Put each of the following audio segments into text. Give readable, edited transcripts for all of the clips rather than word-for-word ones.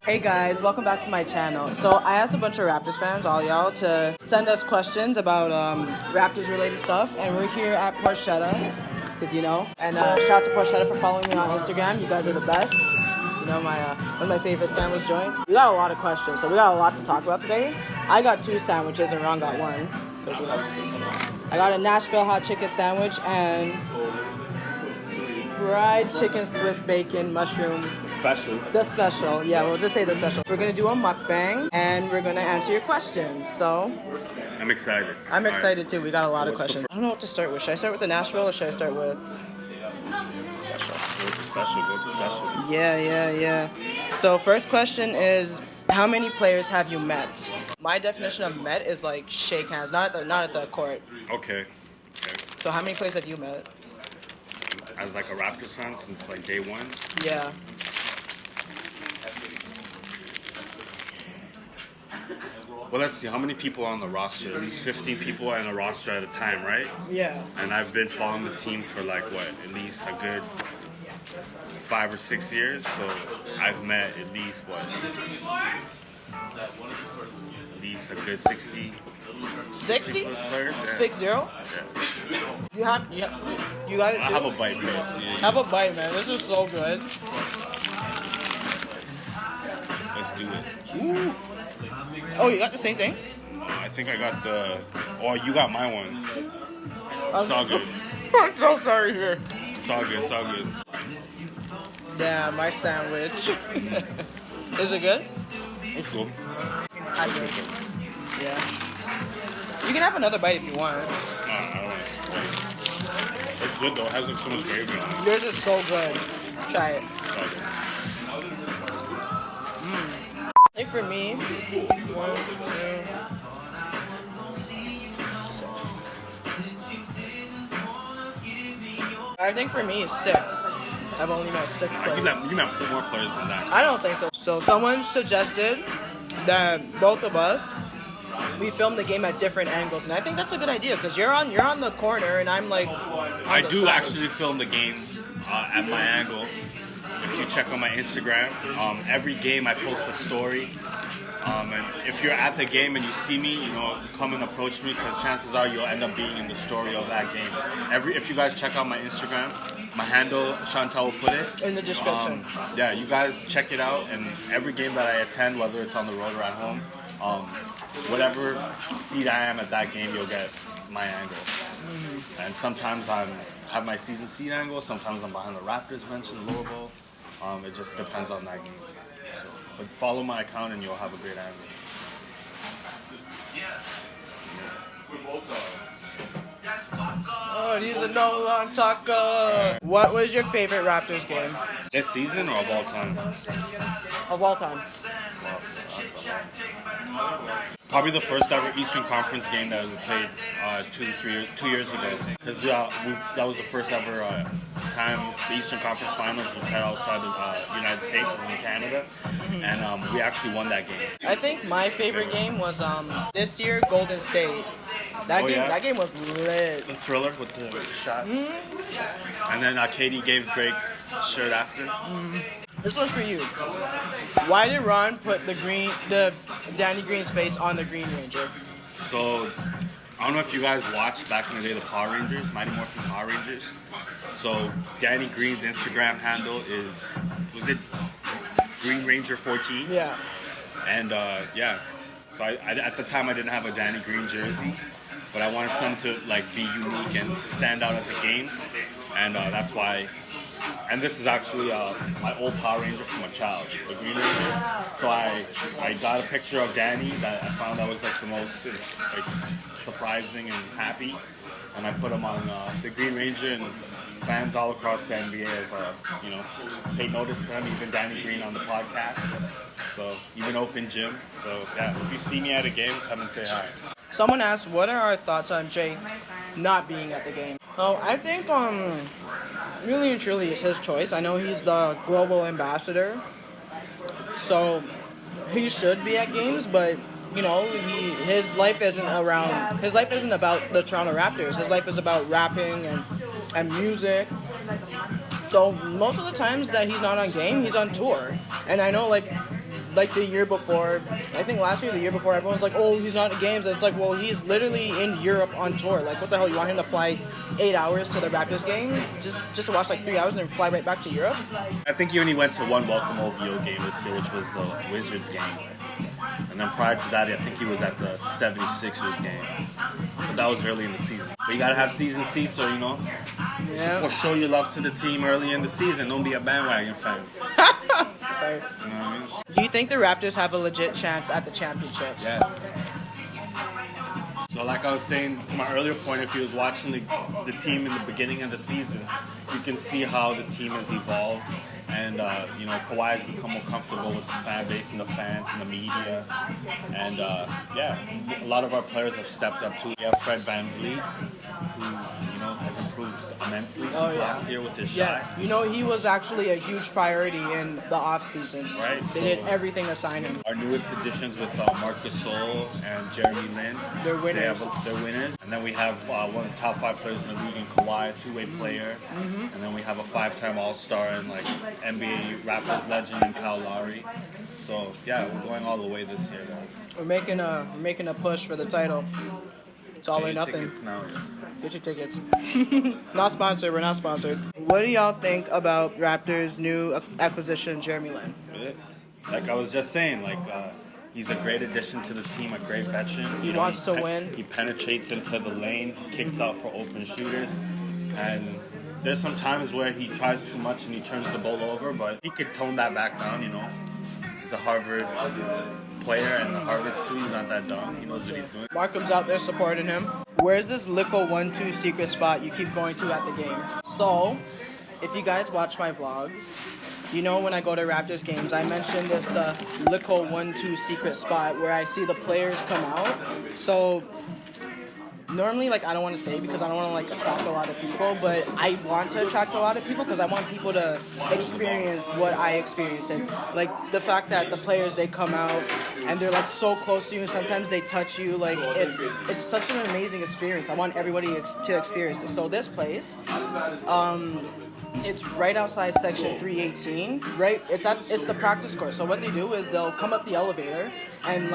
Hey guys, welcome back to my channel. So I asked a bunch of Raptors fans, all y'all, to send us questions about Raptors related stuff, and we're here at Porchetta, cause you know. And shout out to Porchetta for following me on Instagram. You guys are the best. You know, my one of my favorite sandwich joints. We got a lot of questions, so we got a lot to talk about today. I got 2 sandwiches and Ron got 1, cause you know. I got a Nashville hot chicken sandwich and fried chicken, Swiss bacon, mushroom. The special, yeah, we'll just say the special. We're gonna do a mukbang and we're gonna answer your questions, so. I'm excited. I'm excited too, we got a lot of questions. I don't know what to start with. Should I start with the Nashville or should I start with special? Special. Yeah. So first question is, how many players have you met? My definition of met is like shake hands, not at the court. Okay. So how many players have you met? As like a Raptors fan since like day one? Yeah. Well, let's see. How many people are on the roster? At least 15 people are on a roster at a time, right? Yeah. And I've been following the team for like, what, at least a good 5 or 6 years. So I've met at least, what? At least a good 60. 60? Players? Yeah. 60? Yeah. You got it too? I have a bite first. Yeah. Have a bite, man. This is so good. Let's do it. Ooh. Oh, you got the same thing? I think I got oh, you got my one. It's all good. I'm so sorry here. It's all good. Yeah, my sandwich. Is it good? It's cool. I like it. Yeah. You can have another bite if you want. I don't want to. It's good though. It has like so much gravy on it. Yours is so good. Try it. I think for me, 1, 2. I think for me, 6. I've only met 6 players. You met more players than that. I don't think so. So someone suggested that both of us, we film the game at different angles, and I think that's a good idea because you're on the corner and I'm like. I do actually film the game at my angle. If you check on my Instagram, every game I post a story. And if you're at the game and you see me, you know, come and approach me because chances are you'll end up being in the story of that game. If you guys check out my Instagram, my handle, Chantal will put it in the description. Yeah, you guys check it out, and every game that I attend, whether it's on the road or at home, whatever seat I am at that game, you'll get my angle. Mm-hmm. And sometimes I have my season seat angle, sometimes I'm behind the Raptors bench in Louisville. It just depends on that game. So, but follow my account and you'll have a great angle. Oh, these are no long taco. What was your favorite Raptors game? This season or of all time? Of all time. Probably the first ever Eastern Conference game that we played 2 years ago. Because that was the first ever time the Eastern Conference Finals was held outside the United States, was in Canada. And we actually won that game. I think my favorite game was this year, Golden State. That game was lit. The thriller with the shot. Mm-hmm. And then Katie gave Drake shirt after. Mm-hmm. This one's for you. Why did Ron put the Danny Green's face on the Green Ranger? So, I don't know if you guys watched back in the day the Power Rangers, Mighty Morphin Power Rangers. So, Danny Green's Instagram handle was it Green Ranger 14? Yeah. And yeah, so I at the time I didn't have a Danny Green jersey, but I wanted something to like be unique and to stand out at the games, and that's why. And this is actually my old Power Ranger from a child, the Green Ranger. So I got a picture of Danny that I found that was like the most like surprising and happy, and I put him on the Green Ranger, and fans all across the NBA have paid notice to him. Even Danny Green on the podcast. So even open gym. So yeah, if you see me at a game, come and say hi. Someone asked, what are our thoughts on Jake not being at the game? Oh, I think really and truly it's his choice. I know he's the global ambassador, so he should be at games, but you know, his life isn't about the Toronto Raptors. His life is about rapping and music. So most of the times that he's not on game, he's on tour. And I know, like, like the year before, I think last year, the year before, everyone's like, oh, he's not in games. And it's like, well, he's literally in Europe on tour. Like, what the hell? You want him to fly 8 hours to the Raptors game just to watch like 3 hours and then fly right back to Europe? I think he only went to one Welcome OVO game this year, which was the Wizards game. And then prior to that, I think he was at the 76ers game. But that was early in the season. But you gotta have season seats, so show your love to the team early in the season. Don't be a bandwagon fan. Right. You know what I mean? Do you think the Raptors have a legit chance at the championship? Yeah. So like I was saying to my earlier point, if you was watching the team in the beginning of the season, you can see how the team has evolved. And, Kawhi has become more comfortable with the fan base and the fans and the media. And, a lot of our players have stepped up too. We have Fred VanVleet, who, has improved immensely since last year with his shot. Yeah, he was actually a huge priority in the offseason. Right. They did everything to sign him. Our newest additions with Marc Gasol and Jeremy Lin. They're winners. They're winners. And then we have one of the top 5 players in the league in Kawhi, a two-way player. Mm-hmm. And then we have a 5-time All-Star and NBA Raptors legend in Kyle Lowry. So we're going all the way this year, guys. We're making a push for the title. It's all or nothing. Now. Get your tickets. Not sponsored. We're not sponsored. What do y'all think about Raptors' new acquisition, Jeremy Lin? Good. Like I was just saying, he's a great addition to the team, a great veteran. He wants to win. He penetrates into the lane, kicks out for open shooters, and there's some times where he tries too much and he turns the ball over, but he could tone that back down. He's a Harvard player, and the Harvard student's not that dumb. He knows what he's doing. Markham's out there supporting him. Where's this Lico 1-2 secret spot you keep going to at the game? So, if you guys watch my vlogs, when I go to Raptors games, I mention this Lico 1-2 secret spot where I see the players come out. So, normally, I don't want to say because I don't want to, attract a lot of people, but I want to attract a lot of people because I want people to experience what I experience. And, the fact that the players, they come out and they're, so close to you and sometimes they touch you, it's such an amazing experience. I want everybody to experience it. So this place, it's right outside section 318, right? It's the practice court. So what they do is they'll come up the elevator and,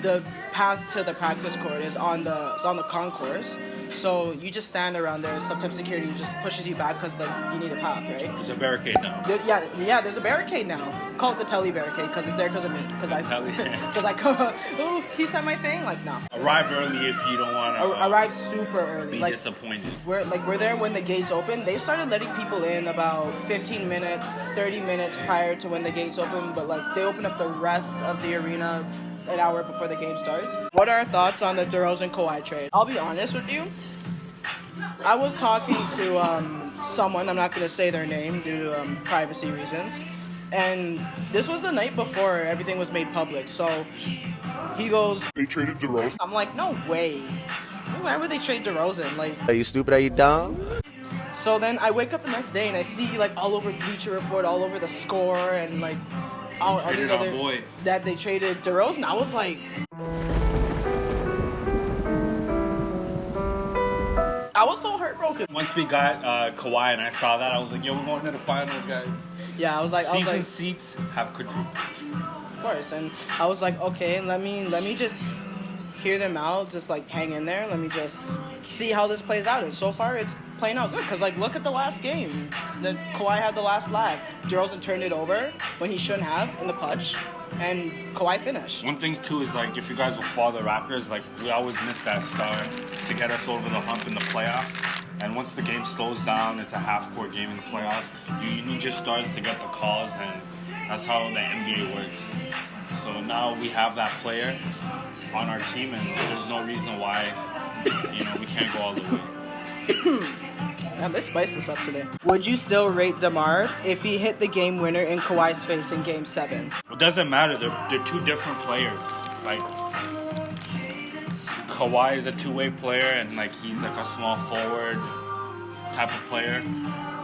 the path to the practice court is on the concourse. So you just stand around there. Sometimes security just pushes you back because you need a path, right? There's a barricade now. There's a barricade now. Call it the Telly barricade because it's there because of me. Because I go, oh, he said my thing. No. Arrive early if you don't want to. Arrive super early. Be disappointed. We're there when the gates open. They started letting people in about 15 minutes, 30 minutes prior to when the gates open. But they open up the rest of the arena an hour before the game starts. What are our thoughts on the DeRozan Kawhi trade? I'll be honest with you. I was talking to someone, I'm not going to say their name due to privacy reasons, and this was the night before everything was made public. So he goes, they traded DeRozan? I'm like, no way. Why would they trade DeRozan? Are you stupid? Are you dumb? So then I wake up the next day and I see all over Bleacher Report, all over the Score, and all these other that they traded DeRozan. I was like, I was so heartbroken. Once we got Kawhi and I saw that, I was like, yo, we're going to the finals, guys. Yeah, I was like, season seats have quadrupled. Of course, and I was like, okay, let me just hear them out, just hang in there. Let me just see how this plays out. And so far, it's playing out good. Because look at the last game. Kawhi had the last laugh. DeRozan turned it over when he shouldn't have in the clutch, and Kawhi finished. One thing too is if you guys will follow the Raptors, we always miss that star to get us over the hump in the playoffs. And once the game slows down, it's a half-court game in the playoffs. You need your stars to get the calls, and that's how the NBA works. So now we have that player on our team, and there's no reason why we can't go all the way. Yeah, they spiced this up today. Would you still rate DeMar if he hit the game winner in Kawhi's face in Game 7? It doesn't matter. They're two different players. Kawhi is a two-way player, and he's a small forward type of player.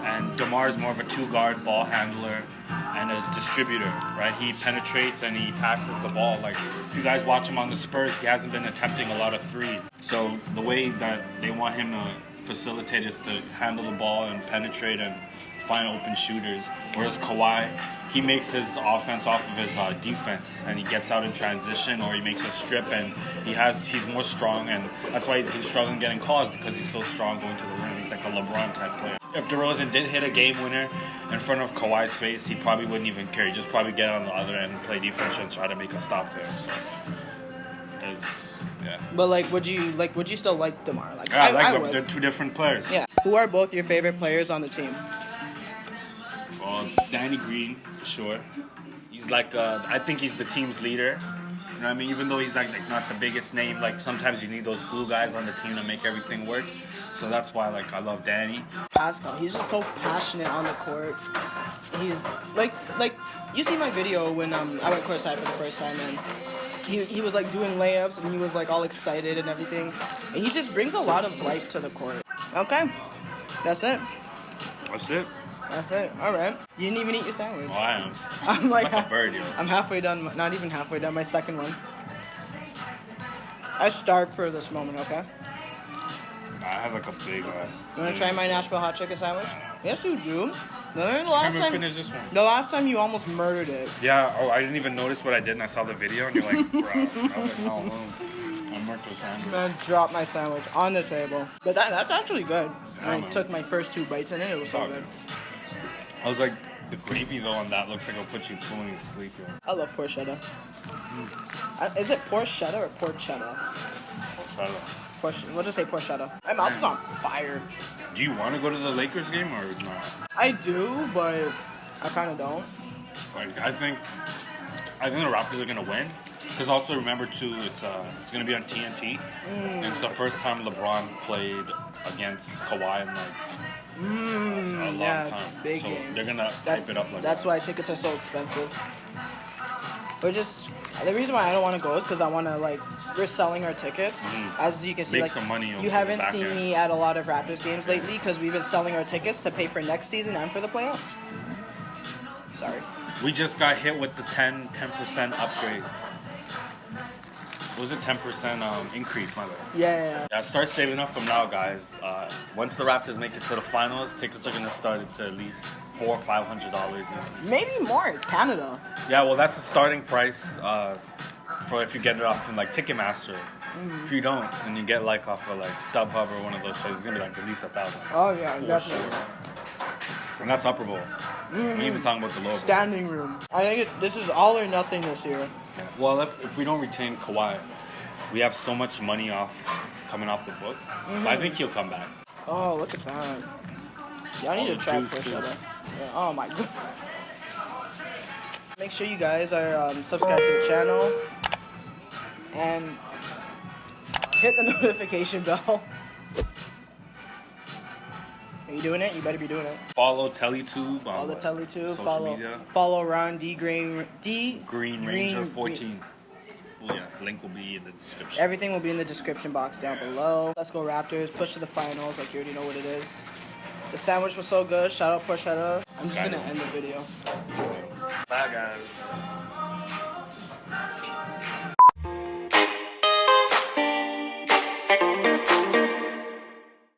And DeMar is more of a two-guard ball handler and a distributor, right? He penetrates and he passes the ball. If you guys watch him on the Spurs, he hasn't been attempting a lot of threes. So the way that they want him to facilitate is to handle the ball and penetrate and find open shooters. Whereas Kawhi, he makes his offense off of his defense, and he gets out in transition, or he makes a strip, and he's more strong, and that's why he's struggling getting calls, because he's so strong going to the rim. He's like a LeBron type player. If DeRozan did hit a game winner in front of Kawhi's face, he probably wouldn't even care. He'd just probably get on the other end and play defense and try to make a stop there. So, yeah. But would you still like DeMar? Like, yeah, I would. They're two different players. Yeah. Who are both your favorite players on the team? Well, Danny Green for sure. He's like I think he's the team's leader. You know what I mean? Even though he's like not the biggest name, like sometimes you need those glue guys on the team to make everything work. So that's why I love Danny. Pascal, he's just so passionate on the court. He's like you see my video when I went courtside for the first time, and he was like doing layups, and he was like all excited and everything. And he just brings a lot of life to the court. Okay, that's it. That's it. That's it. All right. You didn't even eat your sandwich. Oh, I am. I'm like a bird, yo. I'm halfway done. Not even halfway done. My second one. I starved for this moment. Okay. I have like a big. You wanna try my Nashville hot chicken sandwich? Yes, you do. The I last haven't time. finished this one. The last time you almost murdered it. Yeah. Oh, I didn't even notice what I did, and I saw the video, and you're like, bro. I was like, no. I murked the sandwich. I dropped my sandwich on the table. But that's actually good. Yeah, I man. took my first 2 bites in it. It was so good. I was like, the gravy though on that looks like it'll put you fully asleep. Yo. I love porchetta. Is it porchetta or porchetta? We'll just say porchetta. My mouth is on fire. Do you want to go to the Lakers game or not? I do, but I kind of don't. Like, I think the Raptors are gonna win. Because also remember too, it's gonna be on TNT. And it's the first time LeBron played against Kawhi in like a long time. Big so game. They're gonna hype it up like That's that. why tickets are so expensive. But the reason why I don't want to go is because I want to we're selling our tickets. As you can see, Make some money on you the haven't back seen end. me at a lot of Raptors games lately because we've been selling our tickets to pay for next season and for the playoffs. Sorry. We just got hit with the 10% upgrade. It was a 10% increase, my bad. Yeah. Start saving up from now, guys. Once the Raptors make it to the finals, tickets are gonna start at at least $400 or $500 easy. Maybe more. It's Canada. Yeah, well, that's the starting price for if you get it off from Ticketmaster. If you don't, and you get off of StubHub or one of those places, it's gonna be at least $1,000. Oh yeah, For definitely. sure. And that's Upper Bowl. We ain't even talking about the lower bowl. Standing room. I think this is all or nothing this year. Well, if we don't retain Kawhi, we have so much money coming off the books. But I think he'll come back. Oh, look at that. Y'all need All to the try juice, porchetta. Yeah. Oh my god. Make sure you guys are subscribed to the channel and hit the notification bell. Are you doing it? You better be doing it. Follow TellieTube on Follow the TellieTube. social media. Follow Ron Green Ranger 14. Well, yeah, link will be in the description. Everything will be in the description box down below. Let's go Raptors. Push to the finals. You already know what it is. The sandwich was so good. Shout out Porchetta. I'm just gonna end the video. Bye, guys.